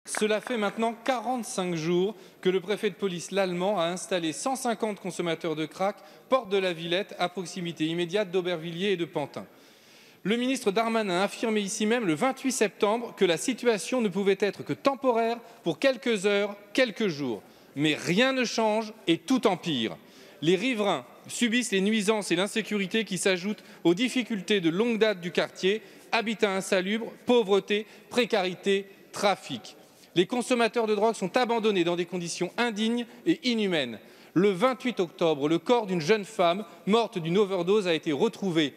Cela fait maintenant 45 jours que le préfet de police l'Allemand a installé 150 consommateurs de crack porte de la Villette, à proximité immédiate d'Aubervilliers et de Pantin. Le ministre Darmanin a affirmé ici même le 28 septembre que la situation ne pouvait être que temporaire pour quelques heures, quelques jours. Mais rien ne change et tout empire. Les riverains subissent les nuisances et l'insécurité qui s'ajoutent aux difficultés de longue date du quartier, habitat insalubre, pauvreté, précarité, trafic. Les consommateurs de drogue sont abandonnés dans des conditions indignes et inhumaines. Le 28 octobre, le corps d'une jeune femme morte d'une overdose a été retrouvé.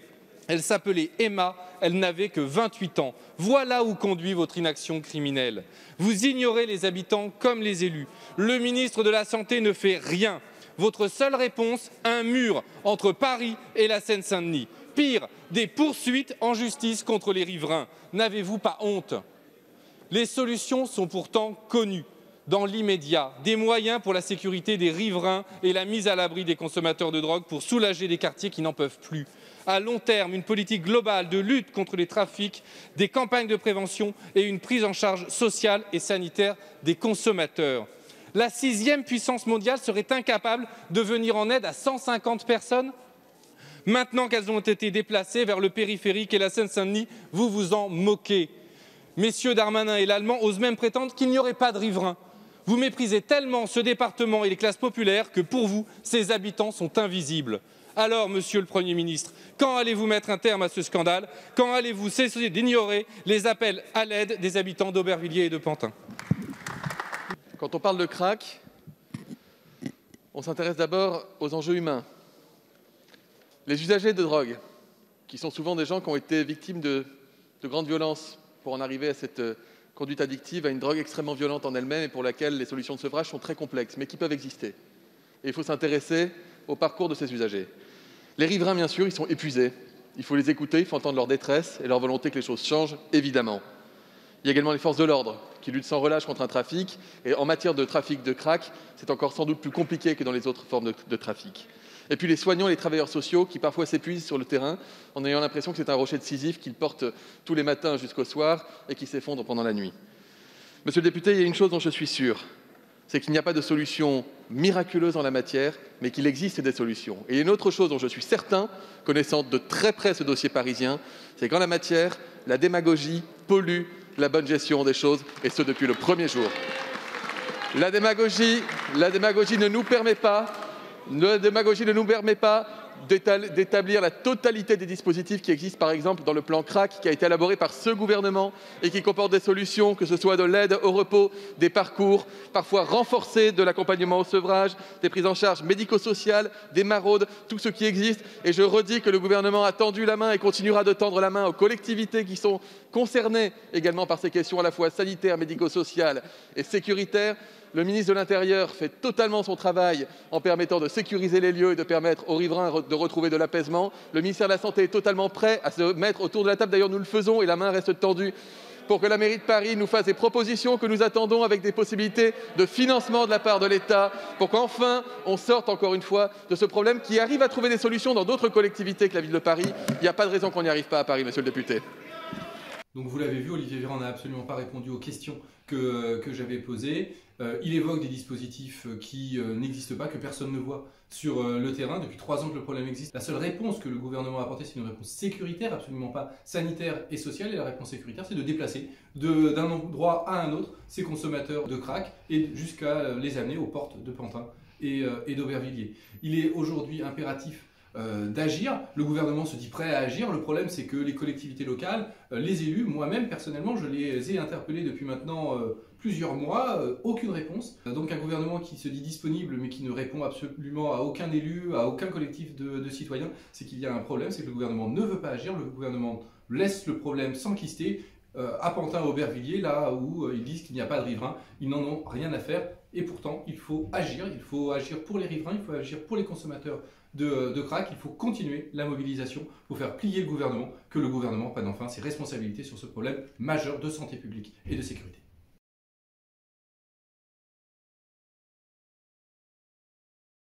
Elle s'appelait Emma, elle n'avait que 28 ans. Voilà où conduit votre inaction criminelle. Vous ignorez les habitants comme les élus. Le ministre de la Santé ne fait rien. Votre seule réponse, un mur entre Paris et la Seine-Saint-Denis. Pire, des poursuites en justice contre les riverains. N'avez-vous pas honte ? Les solutions sont pourtant connues. Dans l'immédiat, des moyens pour la sécurité des riverains et la mise à l'abri des consommateurs de drogue pour soulager des quartiers qui n'en peuvent plus. À long terme, une politique globale de lutte contre les trafics, des campagnes de prévention et une prise en charge sociale et sanitaire des consommateurs. La 6e puissance mondiale serait incapable de venir en aide à 150 personnes ? Maintenant qu'elles ont été déplacées vers le périphérique et la Seine-Saint-Denis, vous vous en moquez. Messieurs Darmanin et l'Allemand osent même prétendre qu'il n'y aurait pas de riverains. Vous méprisez tellement ce département et les classes populaires que pour vous, ces habitants sont invisibles. Alors, Monsieur le Premier ministre, quand allez-vous mettre un terme à ce scandale? Quand allez-vous cesser d'ignorer les appels à l'aide des habitants d'Aubervilliers et de Pantin? Quand on parle de crack, on s'intéresse d'abord aux enjeux humains. Les usagers de drogue, qui sont souvent des gens qui ont été victimes de grandes violences pour en arriver à cette conduite addictive, à une drogue extrêmement violente en elle-même et pour laquelle les solutions de sevrage sont très complexes, mais qui peuvent exister. Et il faut s'intéresser au parcours de ces usagers. Les riverains, bien sûr, ils sont épuisés. Il faut les écouter, il faut entendre leur détresse et leur volonté que les choses changent, évidemment. Il y a également les forces de l'ordre qui luttent sans relâche contre un trafic. Et en matière de trafic de crack, c'est encore sans doute plus compliqué que dans les autres formes de trafic. Et puis les soignants et les travailleurs sociaux qui parfois s'épuisent sur le terrain en ayant l'impression que c'est un rocher de Sisyphe qu'ils portent tous les matins jusqu'au soir et qui s'effondre pendant la nuit. Monsieur le député, il y a une chose dont je suis sûr, c'est qu'il n'y a pas de solution miraculeuse en la matière, mais qu'il existe des solutions. Et il y a une autre chose dont je suis certain, connaissant de très près ce dossier parisien, c'est qu'en la matière, la démagogie pollue la bonne gestion des choses, et ce depuis le premier jour. La démagogie ne nous permet pas d'établir la totalité des dispositifs qui existent, par exemple, dans le plan crack qui a été élaboré par ce gouvernement et qui comporte des solutions, que ce soit de l'aide au repos, des parcours, parfois renforcés de l'accompagnement au sevrage, des prises en charge médico-sociales, des maraudes, tout ce qui existe. Et je redis que le gouvernement a tendu la main et continuera de tendre la main aux collectivités qui sont concernées également par ces questions à la fois sanitaires, médico-sociales et sécuritaires. Le ministre de l'Intérieur fait totalement son travail en permettant de sécuriser les lieux et de permettre aux riverains de retrouver de l'apaisement. Le ministère de la Santé est totalement prêt à se mettre autour de la table. D'ailleurs, nous le faisons et la main reste tendue pour que la mairie de Paris nous fasse des propositions que nous attendons avec des possibilités de financement de la part de l'État pour qu'enfin on sorte encore une fois de ce problème qui arrive à trouver des solutions dans d'autres collectivités que la ville de Paris. Il n'y a pas de raison qu'on n'y arrive pas à Paris, monsieur le député. Donc vous l'avez vu, Olivier Véran n'a absolument pas répondu aux questions que j'avais posées. Il évoque des dispositifs qui n'existent pas, que personne ne voit sur le terrain. Depuis 3 ans que le problème existe. La seule réponse que le gouvernement a apportée, c'est une réponse sécuritaire, absolument pas sanitaire et sociale. Et la réponse sécuritaire, c'est de déplacer d'un endroit à un autre ces consommateurs de crack et jusqu'à les amener aux portes de Pantin et d'Aubervilliers. Il est aujourd'hui impératif d'agir. Le gouvernement se dit prêt à agir. Le problème, c'est que les collectivités locales, les élus, moi-même personnellement, je les ai interpellés depuis maintenant plusieurs mois, aucune réponse. Donc un gouvernement qui se dit disponible mais qui ne répond absolument à aucun élu, à aucun collectif de citoyens, c'est qu'il y a un problème, c'est que le gouvernement ne veut pas agir, le gouvernement laisse le problème s'enquister. À Pantin, Aubervilliers, là où ils disent qu'il n'y a pas de riverains, ils n'en ont rien à faire et pourtant il faut agir pour les riverains, il faut agir pour les consommateurs de crack, il faut continuer la mobilisation pour faire plier le gouvernement, que le gouvernement prenne enfin ses responsabilités sur ce problème majeur de santé publique et de sécurité.